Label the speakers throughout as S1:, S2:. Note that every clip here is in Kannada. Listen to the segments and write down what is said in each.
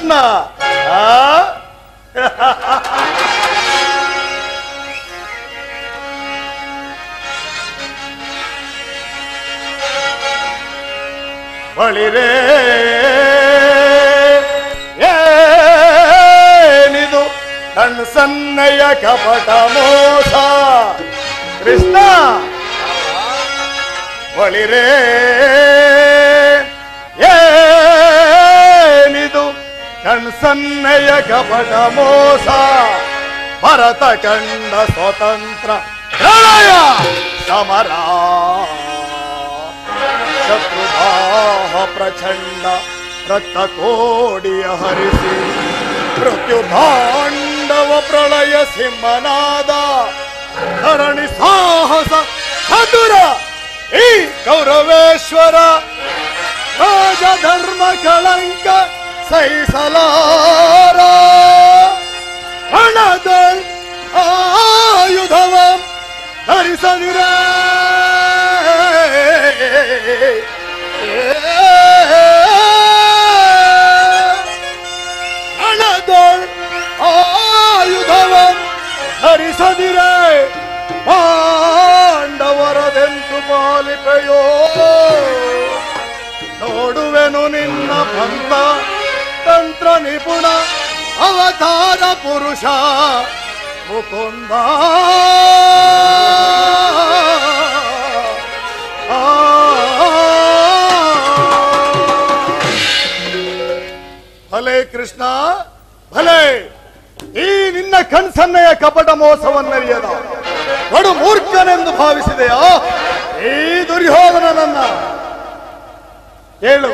S1: ಕೃಷ್ಣ. ಬಳಿರೇ ಏನಿದು ಕಣ್ಣು ಸನ್ನೆಯ ಕಪಟ ಮೋಸ. ಕೃಷ್ಣ ಬಳಿರೇ ಏನಿದು ಕಣ್ಣು ಸನ್ನೆಯ ಕಪಟ ಮೋಸ. ಭರತ ಕಂಡ ಸ್ವತಂತ್ರ ಪ್ರಳಯ ಸಮರ. ಶತ್ರುದಾಹ ಪ್ರಚಂಡ ರಕ್ತ ಕೋಡಿಯ ಹರಿಸಿ ಮೃತ್ಯುತಾಂಡವ ಪ್ರಳಯ ಸಿಂಹನಾದ. ಧರಣಿ ಸಾಹಸ ಚತುರ ಈ ಕೌರವೇಶ್ವರ. ರಾಜಧರ್ಮ ಕಳಂಕ ಸಹಿಸಲಾರ. ಹಣದ ಆಯುಧವ ಧರಿಸದಿರ. ಹಣದ ಆಯುಧವ ಧರಿಸದಿರೆ ಪಾಂಡವರದೆಂತು ಪಾಲಿಪೆಯೋ. ನೋಡುವೆನು ನಿನ್ನ ಪಂಥ ತಂತ್ರ ನಿಪುಣ ಅವತಾರ ಪುರುಷ ಮುಕುಂದ. ಭಲೆ ಕೃಷ್ಣ ಭಲೆ. ಈ ನಿನ್ನ ಕಣ್ಸನ್ನೆಯ ಕಪಟ ಮೋಸವನ್ನರಿಯದ ಬಡು ಮೂರ್ಖನೆಂದು ಭಾವಿಸಿದೆಯಾ ಈ ದುರ್ಯೋಧನನನ್ನ? ಕೇಳು,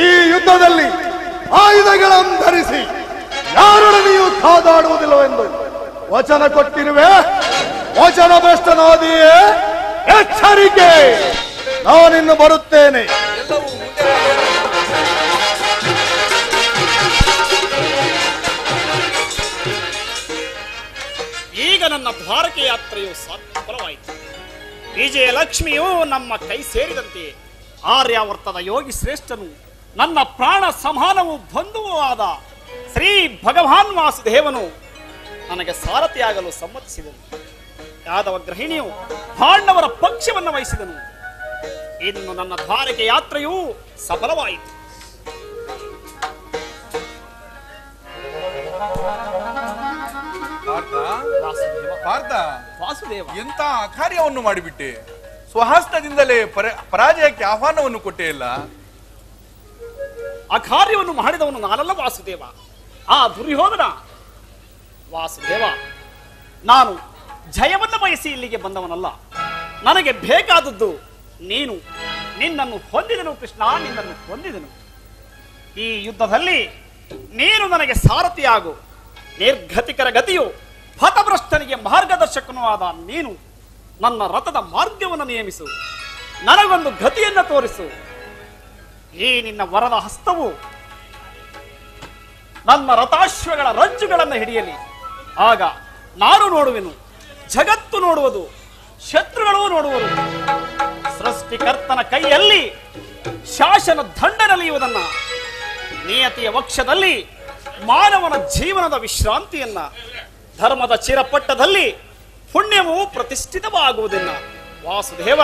S1: ಈ ಯುದ್ಧದಲ್ಲಿ ಆಯುಧಗಳನ್ನು ಧರಿಸಿ ಯಾರೊಡನೆಯೂ ಕಾದಾಡುವುದಿಲ್ಲವೆಂದು ವಚನ ಕೊಟ್ಟಿರುವೆ. ವಚನ ಭ್ರಷ್ಟನಾದಿಯೇ, ಎಚ್ಚರಿಕೆ. ನಾನಿನ್ನು ಬರುತ್ತೇನೆ.
S2: ಈಗ ನನ್ನ ದ್ವಾರಕೆ ಯಾತ್ರೆಯು ಸಫಲವಾಯಿತು. ವಿಜಯಲಕ್ಷ್ಮಿಯು ನಮ್ಮ ಕೈ ಸೇರಿದಂತೆ ಆರ್ಯಾವರ್ತದ ಯೋಗಿ ಶ್ರೇಷ್ಠನು ನನ್ನ ಪ್ರಾಣ ಸಮಾನವೂ ಬಂಧುವೂ ಆದ ಶ್ರೀ ಭಗವಾನ್ ವಾಸುದೇವನು ನನಗೆ ಸಾರಥಿಯಾಗಲು ಸಮ್ಮತಿಸಿದನು. ಯಾದವ ಗೃಹಿಣಿಯು ಪಾಂಡವರ ಪಕ್ಷವನ್ನು ವಹಿಸಿದನು. ಇನ್ನು ನನ್ನ ದ್ವಾರಕೆ ಯಾತ್ರೆಯು ಸಫಲವಾಯಿತು.
S3: ವಾಸುದೇವ, ಎಂತ ಕಾರ್ಯವನ್ನು ಮಾಡಿಬಿಟ್ಟೆ. ಸ್ವಹಸ್ತದಿಂದಲೇ ಪರಾಜಯಕ್ಕೆ ಆಹ್ವಾನವನ್ನು ಕೊಟ್ಟೇ ಇಲ್ಲ.
S2: ಆ ಕಾರ್ಯವನ್ನು ಮಾಡಿದವನು ನಾನಲ್ಲ ವಾಸುದೇವ, ಆ ದುರ್ಯೋಧನ. ವಾಸುದೇವ, ನಾನು ಜಯವನ್ನು ಬಯಸಿ ಇಲ್ಲಿಗೆ ಬಂದವನಲ್ಲ. ನನಗೆ ಬೇಕಾದದ್ದು ನೀನು. ನಿನ್ನನ್ನು ಹೊಂದಿದನು ಕೃಷ್ಣ, ನಿನ್ನನ್ನು ಹೊಂದಿದನು. ಈ ಯುದ್ಧದಲ್ಲಿ ನೀನು ನನಗೆ ಸಾರಥಿಯಾಗು. ನಿರ್ಗತಿಕರ ಗತಿಯು ಪಥಭ್ರಷ್ಟನಿಗೆ ಮಾರ್ಗದರ್ಶಕನೂ ಆದ ನೀನು ನನ್ನ ರಥದ ಮಾರ್ಗವನ್ನು ನಿಯಮಿಸು. ನನಗೊಂದು ಗತಿಯನ್ನು ತೋರಿಸು. ಈ ನಿನ್ನ ವರದ ಹಸ್ತವು ನನ್ನ ರಥಾಶ್ವಗಳ ರಜ್ಜುಗಳನ್ನು ಹಿಡಿಯಲಿ. ಆಗ ನಾನು ನೋಡುವೆನು, ಜಗತ್ತು ನೋಡುವುದು, ಶತ್ರುಗಳು ನೋಡುವರು. ಸೃಷ್ಟಿಕರ್ತನ ಕೈಯಲ್ಲಿ ಶಾಸನ ದಂಡನಲಿಯುವುದನ್ನ, ನಿಯತಿಯ ವಕ್ಷದಲ್ಲಿ ಮಾನವನ ಜೀವನದ ವಿಶ್ರಾಂತಿಯನ್ನ, ಧರ್ಮದ ಚಿರಪಟ್ಟದಲ್ಲಿ ಪುಣ್ಯವು ಪ್ರತಿಷ್ಠಿತವಾಗುವುದನ್ನ. ವಾಸುದೇವ,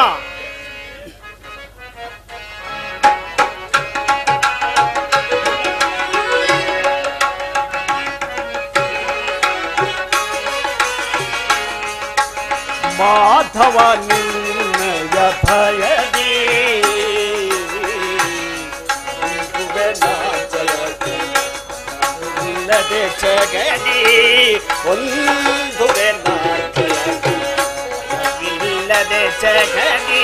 S2: ಮಾಧವ ನಿನ್ನಯ ಭಯದಿ ಇಲ್ಲದೆ ಜಗದಿ ಇಲ್ಲದೆ ಜಗದಿ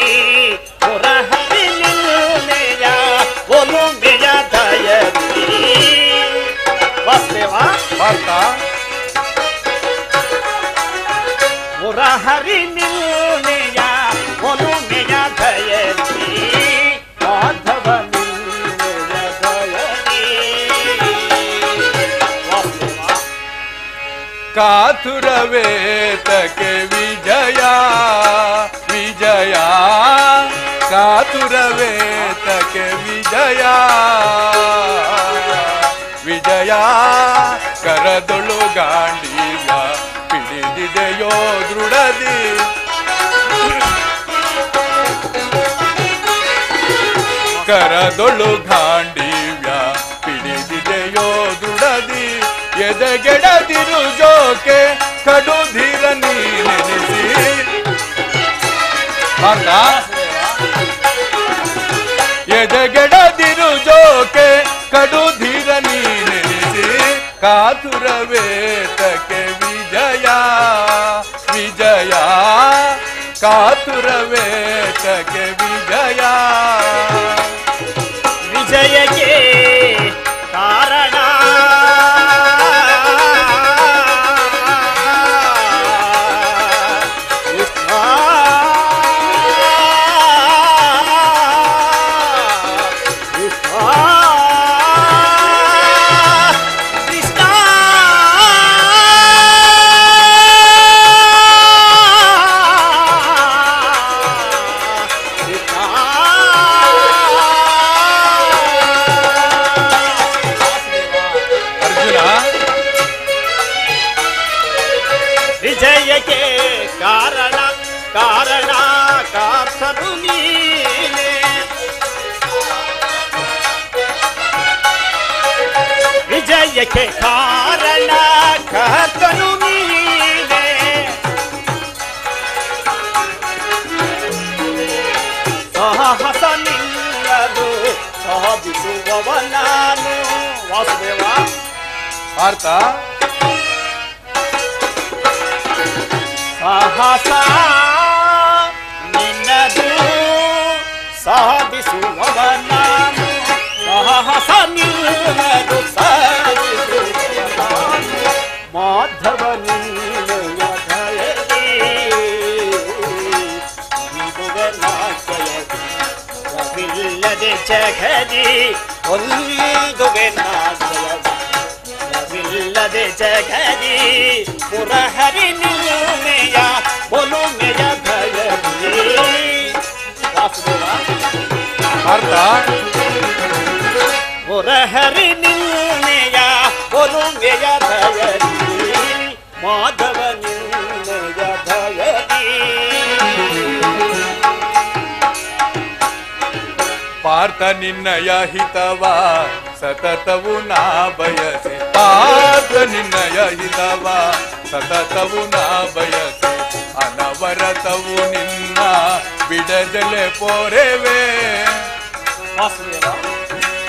S2: ಪುರಹರಿ ನಿಲ್ಲೆಯ ಒಲುಮೆಯ ದಯದಿ. ವಾಸುದೇವ, ಮುರಹರಿ ನಿಲ್ಲೆಯ ಒಲುಮೆಯ ದಯದಿ. ಮಾಧವ ನಿಲ್ಲೆಯ ದಯದಿ.
S3: ಕಾತುರವೇತಕ್ಕೆ ವಿಜಯ ವಿಜಯ, ಕಾತುರವೇತಕ್ಕೆ ವಿಜಯ ವಿಜಯ. ವಿಜಯ ಕರದೊಳು ಗಾಂಡೀವ್ಯ ಪಿಡಿದಿದೆಯೋ ದೃಢದಿ ಕರದೊಳು ಗಾಂಡೀವ್ಯ ಪಿಡಿದಿದೆಯೋ ದೃಢದಿ ಎದೆಗೆಡದಿರು ಜೋಕೆ ಕಡುಧೀರ ನೀನೆನಿಸಿ ಎದೆಗೆಡದಿರು ಜೋಕೆ ಕಡುಧೀರ ನೀನೆನಿಸಿ ಕಾತುರವೇತಕ್ಕೆ ವಿಜಯ ವಿಜಯ ಕಾತುರವೇತಕ್ಕೆ ವಿಜಯ
S2: ವಿಜಯಕ್ಕೆ ಕಾರಣ ವಿಜಯಕ್ಕೆ ಕಾರಣ ಕಾರಣ ಕಾತನು ನೀನೆ ವಿಜಯಕ್ಕೆ ಕಾರಣ ಕಾತನು ನೀನೆ ಸಾಹಸ ನಿಲ್ಲದು ಸಾಧಿಸುವವ ನಾನು ವಾಸುದೇವ
S3: ಪಾರ್ಥ
S2: ಸಾಹಸ ನಿನ್ನದು ಸಾಧಿಸುವವ ನಾನು ಸಾಹಸ ನಿನ್ನದು ಸಾಧಿಸುವವ ನಾನು ಮಾಧವ ನಿನ್ನಯ ದಯದಿ ರವಿಲ್ಲದೆ ಜಗದಿ ಒಂದುವೆ ನಾಶಯದಿ ರವಿಲ್ಲದೆ ಜಗದಿ ಪುರಹರಿ ನಿಲುಮೆಯ ಒಲುಮೆಯ ಭಯದಿ ವಾಸುದೇವ
S3: ಅರ್ಥ
S2: ಪುರಹರಿ ನಿಲುಮೆಯ ಒಲುಮೆಯ ಭಯದಿ ಮಾಧವ ನಿಲುಮೆಯ ಭಯದಿ
S3: ಪಾರ್ಥ ನಿನ್ನಯ ಹಿತವ ಸತತವು ನಾ ಬಯಸಿ ಪಾರ್ಥ ನಿನ್ನಯ ಹಿತವ ಸತತವು ನಾ ಬಯಸಿ ಅನವರತವು ನಿನ್ನ ಬಿಡದಲೆ ಪೋರೆವೆ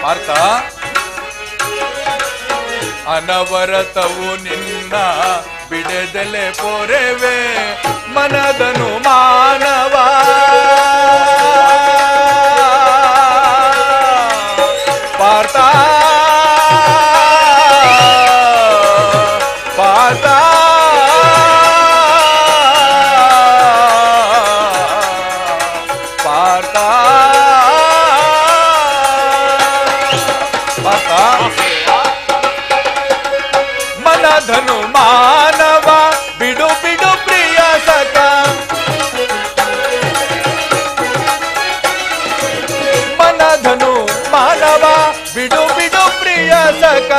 S3: ಪಾರ್ಥ ಅನವರತವು ನಿನ್ನ ಬಿಡದಲೆ ಪೋರೆವೆ ಮನದನು ಮಾನವ ಪಾರ್ಥ ಪಾರ್ಥ ಪಾರ್ಥ ಪಾರ್ಥ ಮನಧನು ಮಾನವ ಬಿಡು ಬಿಡು ಪ್ರಿಯ ಸಖ ಮನಧನು ಮಾನವ ಬಿಡು ಬಿಡು ಪ್ರಿಯ ಸಖ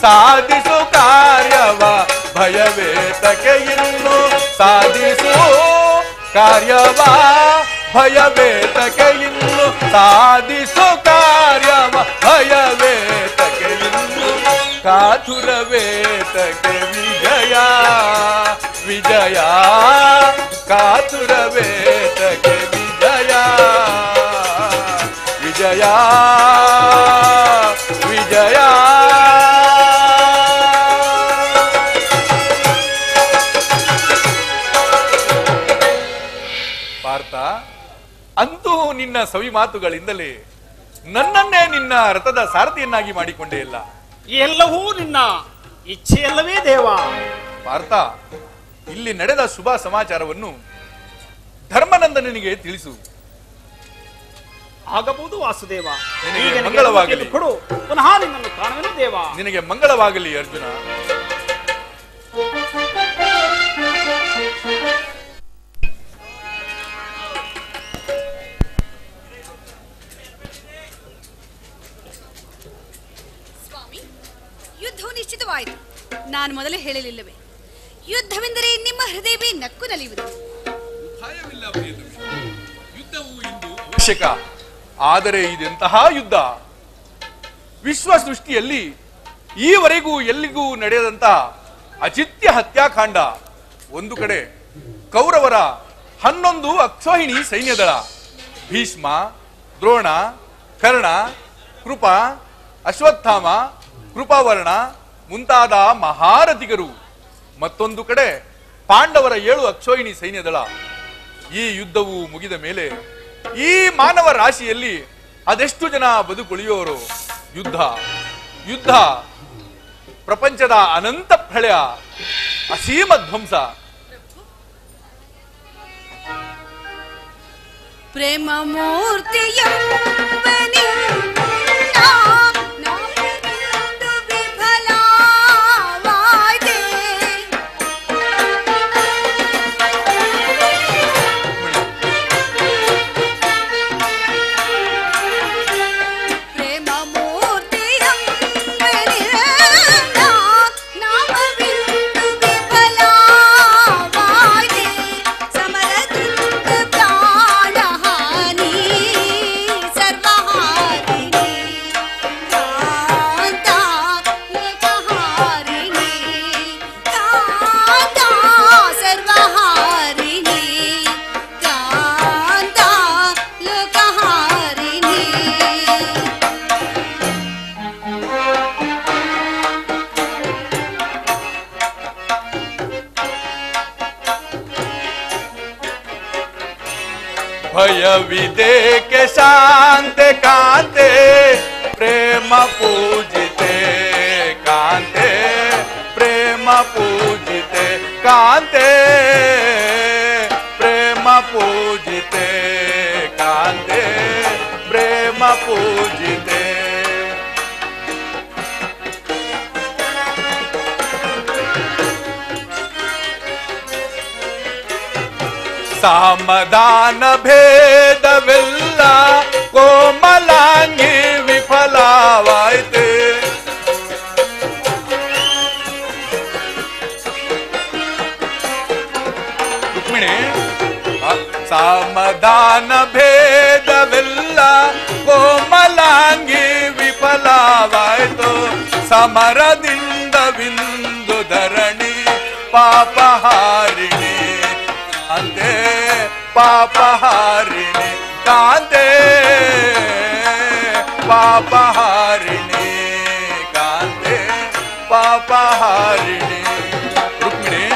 S3: ಸಾಧಿಸು ಕಾರ್ಯವ ಭಯವೇತಕ್ಕೆ ಇನ್ನು ಸಾಧಿಸು ಕಾರ್ಯವ ಭಯವೇತಕ್ಕೆ ಇನ್ನು ಸಾಧಿಸು ಕಾರ್ಯವ ಭಯವೇತಕ್ಕೆ ಇನ್ನು ಕಾತುರವೇತಕ್ಕೆ ವಿಜಯ ವಿಜಯ ಕಾತುರವೇತಕ್ಕೆ ವಿಜಯ ವಿಜಯ ವಿಜಯ ಪಾರ್ಥ ಅಂತೂ ನಿನ್ನ ಸವಿ ಮಾತುಗಳಿಂದಲೇ ನನ್ನನ್ನೇ ನಿನ್ನ ರಥದ ಸಾರಥಿಯನ್ನಾಗಿ ಮಾಡಿಕೊಂಡೇ ಇಲ್ಲ.
S2: ಎಲ್ಲವೂ ನಿನ್ನ ಇಚ್ಛೆಯಲ್ಲವೇ ದೇವ.
S3: ಪಾರ್ಥ, ಇಲ್ಲಿ ನಡೆದ ಶುಭ ಸಮಾಚಾರವನ್ನು ಧರ್ಮನಂದನಿಗೆ ತಿಳಿಸು.
S2: ಆಗಬಹುದು ವಾಸುದೇವ.
S3: ನಿನಗೆ ಮಂಗಳವಾಗಲಿ.
S2: ಕೊಡು, ಪುನಃ ನಿನ್ನನ್ನು ಕಾಣುವೆನು ದೇವ.
S3: ನಿನಗೆ ಮಂಗಳವಾಗಲಿ ಅರ್ಜುನ.
S4: ಯುದ್ಧವು ನಿಶ್ಚಿತವಾಯಿತು. ನಾನು ಮೊದಲೇ ಹೇಳಲಿಲ್ಲವೇ, ಯುದ್ಧವೆಂದರೆ ನಿಮ್ಮ ಹೃದಯವೇ ನಕ್ಕು ನಲಿಯುವುದು.
S3: ಅವಶ್ಯಕ. ಆದರೆ ಇದೆಂತಹ ಯುದ್ಧ! ವಿಶ್ವ ಸೃಷ್ಟಿಯಲ್ಲಿ ಈವರೆಗೂ ಎಲ್ಲಿಗೂ ನಡೆಯದಂತಹ ಅಚಿತ್ಯ ಹತ್ಯಾಕಾಂಡ. ಒಂದು ಕಡೆ ಕೌರವರ 11 ಅಕ್ಷೋಹಿಣಿ ಸೈನ್ಯದಳ, ಭೀಷ್ಮ, ದ್ರೋಣ, ಕರ್ಣ, ಕೃಪ, ಅಶ್ವತ್ಥಾಮ, ಕೃಪಾವರ್ಣ ಮುಂತಾದ ಮಹಾರಥಿಗರು. ಮತ್ತೊಂದು ಕಡೆ ಪಾಂಡವರ 7 ಅಕ್ಷೋಹಿಣಿ ಸೈನ್ಯದಳ. ಈ ಯುದ್ಧವು ಮುಗಿದ ಮೇಲೆ ಈ ಮಾನವ ರಾಶಿಯಲ್ಲಿ ಅದೆಷ್ಟು ಜನ ಬದುಕುಳಿಯೋರು? ಯುದ್ಧ ಯುದ್ಧ ಪ್ರಪಂಚದ ಅನಂತ ಪ್ರಳಯ, ಅಸೀಮ ಧ್ವಂಸ.
S4: ಪ್ರೇಮ ಮೂರ್ತಿಯ
S3: भयविदे के शांत कांते प्रेम पूजिते कांते प्रेम पूजिते कांते प्रेम पूजिते कांते प्रेम पूजिते ಸಾಮದಾನ ಭೇದವಿಲ್ಲ ಕೋಮಲಾಂಗಿ ವಿಫಲವಾಯಿತೆ ರುಕ್ಮಿಣಿ ಸಾಮದಾನ ಭೇದವಿಲ್ಲ ಕೋಮಲಾಂಗಿ ವಿಫಲವಾಯಿತು ಸಮರದಿಂದ ಬಿಂದು ಧರಣಿ ಪಾಪಹಾರಿಣಿ ಕಾಂತೆ ಪಾಪಹಾರಿಣಿ ಕಾಂತೆ ಪಾಪಹಾರಿಣಿ ಕಾಂತೆ ಪಾಪಹಾರಿಣಿ ರುಕ್ಮಿಣಿ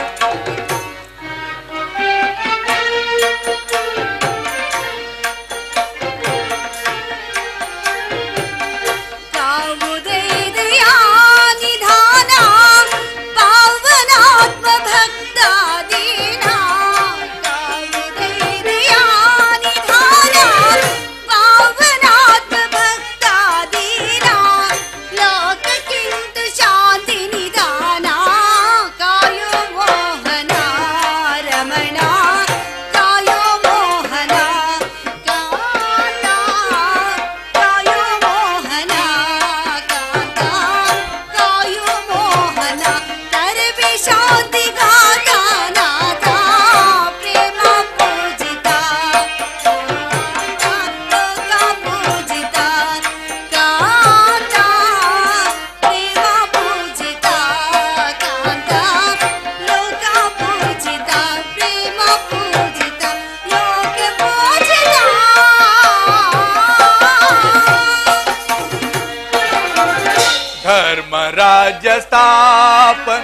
S3: राज्य स्थापन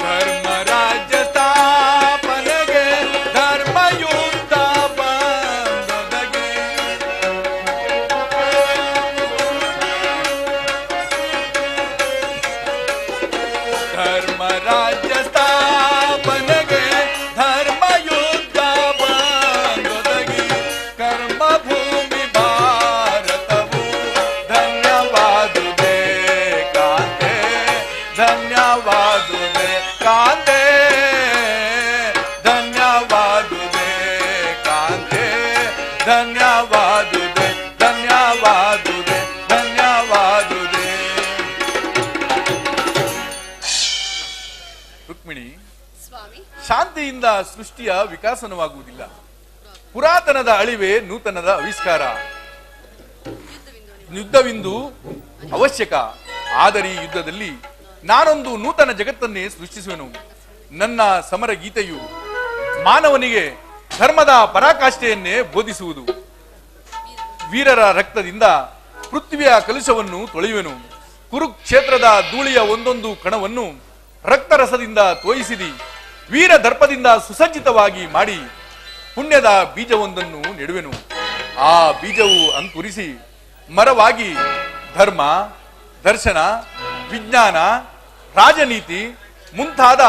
S3: धर्म राज्य स्थापन गे धर्म युद्ध बंदगे धर्म राज्य स्थापन गे धर्म युद्ध बंदगे कर्म भूमि धन्यवाद दे ಅವಿದ್ಯೆಯಿಂದ ಸೃಷ್ಟಿಯ ವಿಕಾಸನವಾಗುವುದಿಲ್ಲ. ಪುರಾತನದ ಅಳಿವೆ ನೂತನದ ಆವಿಷ್ಕಾರ. ಯುದ್ಧವಿಂದು ಅವಶ್ಯಕ. ಆದರೆ ಈ ಯುದ್ಧದಲ್ಲಿ ನಾನೊಂದು ನೂತನ ಜಗತ್ತನ್ನೇ ಸೃಷ್ಟಿಸುವೆನು. ನನ್ನ ಸಮರ ಗೀತೆಯು ಮಾನವನಿಗೆ ಧರ್ಮದ ಪರಾಕಾಷ್ಠೆಯನ್ನೇ ಬೋಧಿಸುವುದು. ವೀರರ ರಕ್ತದಿಂದ ಪೃಥ್ವಿಯ ಕಲುಷವನ್ನು ತೊಳೆಯುವೆನು. ಕುರುಕ್ಷೇತ್ರದ ಧೂಳಿಯ ಒಂದೊಂದು ಕಣವನ್ನು ರಕ್ತರಸದಿಂದ ತೋಯಿಸಿದಿ. ವೀರ ದರ್ಪದಿಂದ ಸುಸಜ್ಜಿತವಾಗಿ ಮಾಡಿ ಪುಣ್ಯದ ಬೀಜವೊಂದನ್ನು ನೆಡುವೆನು. ಆ ಬೀಜವು ಅಂಕುರಿಸಿ ಮರವಾಗಿ ಧರ್ಮ, ದರ್ಶನ, ವಿಜ್ಞಾನ, ರಾಜನೀತಿ ಮುಂತಾದ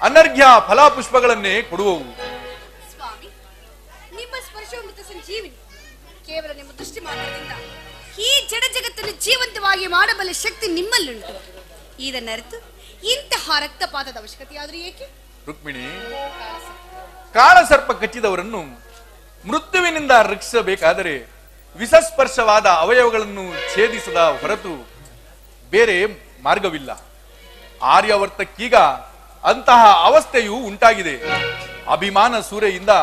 S3: ಅನರ್ಘ್ಯ ಫಲಾಪುಷ್ಪಗಳನ್ನೇ ಕೊಡುವವು.
S4: ಸ್ವಾಮಿ, ನಿಮ್ಮ ಸ್ಪರ್ಶೋಮೃತ ಸಂಜೀವಿನಿ ಕೇವಲ ನಿಮ್ಮ ದೃಷ್ಟಿ ಮಾತ್ರದಿಂದ ಈ ಜಡ ಜಗತ್ತನ್ನು ಜೀವಂತವಾಗಿ ಮಾಡಬಲ್ಲ ಶಕ್ತಿ ನಿಮ್ಮಲ್ಲುಂಟು. ಇದನ್ನರಿತು ಇಂತಹ ರಕ್ತಪಾತದ ಅವಶ್ಯಕತೆಯಾದರೂ ಏಕೆ?
S3: ರುಕ್ಮಿಣಿ, ಕಾಳಸರ್ಪ ಕಚ್ಚಿದವರನ್ನು ಮೃತ್ಯುವಿನಿಂದ ರಕ್ಷಿಸಬೇಕಾದರೆ ವಿಷಸ್ಪರ್ಶವಾದ ಅವಯವಗಳನ್ನು ಛೇದಿಸದ ಹೊರತು ಬೇರೆ ಮಾರ್ಗವಿಲ್ಲ. ಆರ್ಯವರ್ತಕ್ಕೀಗ ಅಂತಹ ಅವಸ್ಥೆಯು ಉಂಟಾಗಿದೆ. ಅಭಿಮಾನ ಸೂರೆಯಿಂದ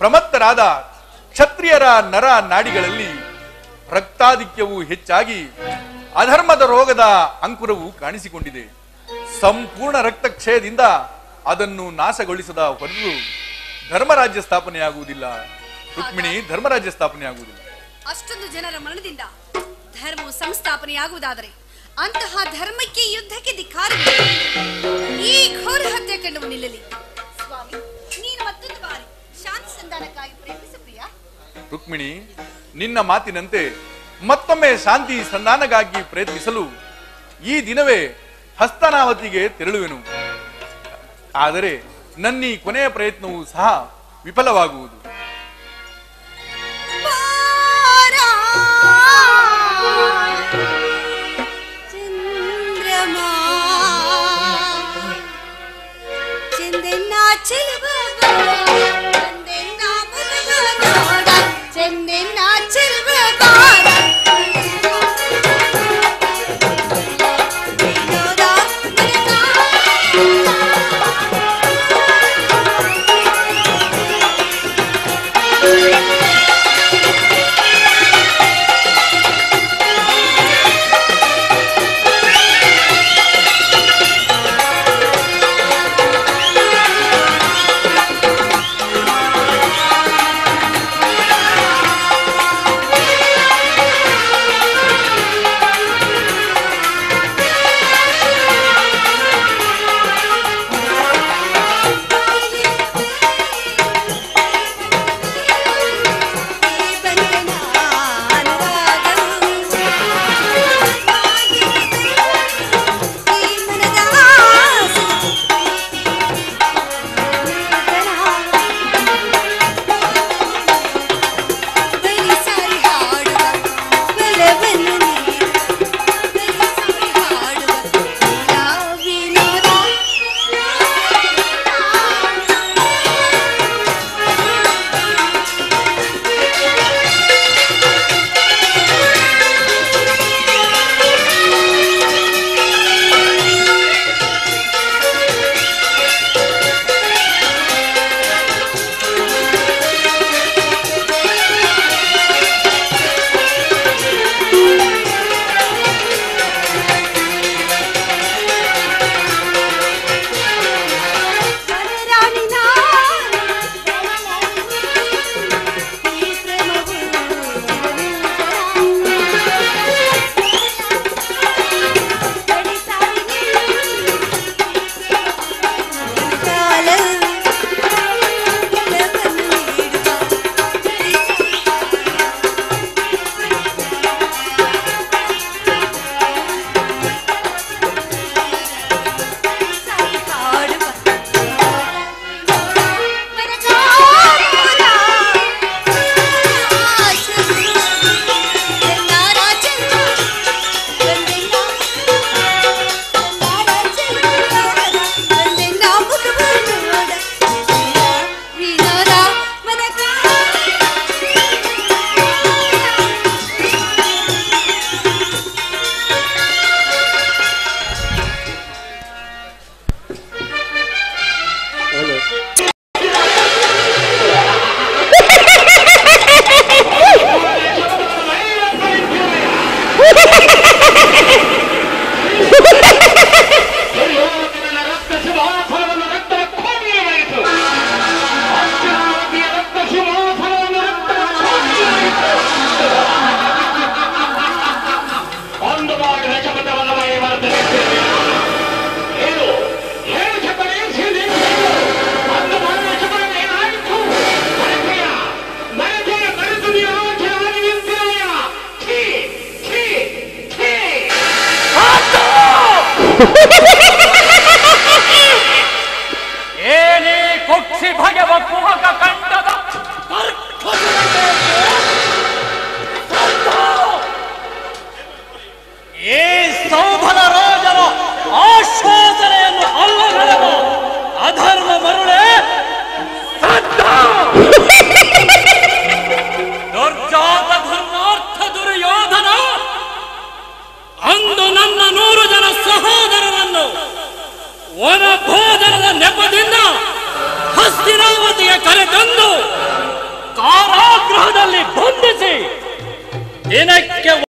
S3: ಪ್ರಮತ್ತರಾದ ಕ್ಷತ್ರಿಯರ ನರ ನಾಡಿಗಳಲ್ಲಿ ರಕ್ತಾಧಿಕ್ಯವು ಹೆಚ್ಚಾಗಿ ಅಧರ್ಮದ ರೋಗದ ಅಂಕುರವು ಕಾಣಿಸಿಕೊಂಡಿದೆ. ಸಂಪೂರ್ಣ ರಕ್ತಕ್ಷಯದಿಂದ ಅದನ್ನು ನಾಶಗೊಳಿಸದ ಹೊರತು ಧರ್ಮರಾಜ್ಯ ಸ್ಥಾಪನೆಯಾಗುವುದಿಲ್ಲ. ರುಕ್ಮಿಣಿ, ಧರ್ಮರಾಜ್ಯ ಸ್ಥಾಪನೆಯಾಗುವುದಿಲ್ಲ.
S4: ಅಷ್ಟೊಂದು ಜನರ ಮರಣದಿಂದ ಧರ್ಮವು ಸಂಸ್ಥಾಪನೆಯಾಗುವುದಾದರೆ ಅಂತಹ ಧರ್ಮಕ್ಕೆ ಯುದ್ಧಕ್ಕೆ ಧಿಕ್ಕಾರವಿದೆ. ಈ ಘೋರ ಹತ್ಯಾಕಾಂಡವು ನಿಲ್ಲಲಿ. ಸ್ವಾಮಿ, ನೀನು ಮತ್ತೊಂದು ಬಾರಿ ಶಾಂತಿ ಸಂಧಾನಕ್ಕಾಗಿ ಪ್ರಯತ್ನಿಸು ಪ್ರಿಯ.
S3: ರುಕ್ಮಿಣಿ, ನಿನ್ನ ಮಾತಿನಂತೆ ಮತ್ತೊಮ್ಮೆ ಶಾಂತಿ ಸಂಧಾನಕ್ಕಾಗಿ ಪ್ರಯತ್ನಿಸಲು ಈ ದಿನವೇ ಹಸ್ತನಾವತಿಗೆ ತೆರಳುವೆನು. ಆದರೆ ನನ್ನೀ ಕೊನೆಯ ಪ್ರಯತ್ನವೂ ಸಹ ವಿಫಲವಾಗುವುದು.
S5: ಏನೇ ಕುಕ್ಷಿ ಭಗವ ಕುಹಕ ಕಂಠದ ಈ ಸೌಭನ ರಾಜನ ಆಶ್ವಾಸನೆಯನ್ನು ಅಲ್ಲಗಳೆದ ಅಧರ್ಮ ಮರುಳೆ ದುರ್ಜಾತ ಧರ್ಮಾರ್ಥ ದುರ್ಯೋಧನ ಅಂದು ನನ್ನ 100 ಜನ ಸಹೋದರರನ್ನು ವನಭೋಜನದ ನೆಪದಿಂದ ಹಸ್ತಿನಾವತಿಗೆ ಕರೆತಂದು ಕಾರಾಗೃಹದಲ್ಲಿ ಬಂಧಿಸಿ ದಿನಕ್ಕೆ